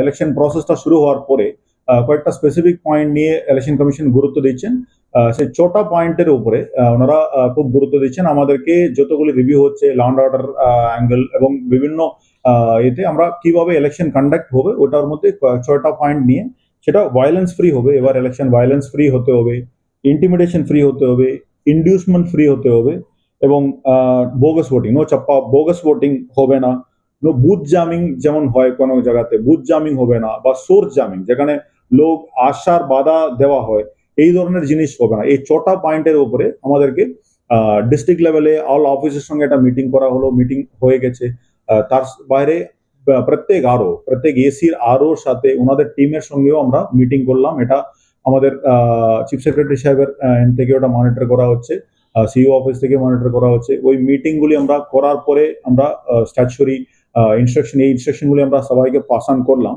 Election প্রসেসটা শুরু হওয়ার পরে কয়েকটা স্পেসিফিক পয়েন্ট নিয়ে ইলেকশন কমিশন গুরুত্ব দিচ্ছেন। সেই 6টা পয়েন্টের উপরে ওনারা খুব গুরুত্ব দিচ্ছেন। আমাদেরকে যতগুলি রিভিউ হচ্ছে ল অ্যান্ড অর্ডার অ্যাঙ্গেল এবং বিভিন্ন এতে আমরা কিভাবে ইলেকশন কন্ডাক্ট হবে ওটার মধ্যে 6টা পয়েন্ট নিয়ে সেটা ভায়োলেন্স ফ্রি হবে। এবার ইলেকশন ভায়োলেন্স ফ্রি হতে হবে, ইন্টিমিডেশন ফ্রি হতে হবে, ইন্ডিউসমেন্ট ফ্রি হতে হবে এবং বোগাস ভোটিং, নো চাপ্পা বোগাস ভোটিং হবে না, নো বুথ জামিং যেমন হয় কোনো জায়গাতে বুথ জামিং হবে না, বা সোর্স জামিং যেখানে লোক আসার বাধা দেওয়া হয়, এই ধরনের জিনিস হবে না। এই 6টা পয়েন্টের উপরে আমাদেরকে ডিস্ট্রিক্ট লেভেলে অল অফিসের সঙ্গে একটা মিটিং করা হলো, মিটিং হয়ে গেছে। তার বাইরে প্রত্যেক এসির আরওর সাথে ওনাদের টিমের সঙ্গেও আমরা মিটিং করলাম। এটা আমাদের চিফ সেক্রেটারি সাহেবের এন্ড থেকে ওটা মনিটর করা হচ্ছে, সিইও অফিস থেকে মনিটর করা হচ্ছে। ওই মিটিংগুলি আমরা করার পরে আমরা স্ট্যাচুরি ইনস্ট্রাকশনগুলি আমরা সবাইকে পাস অন করলাম।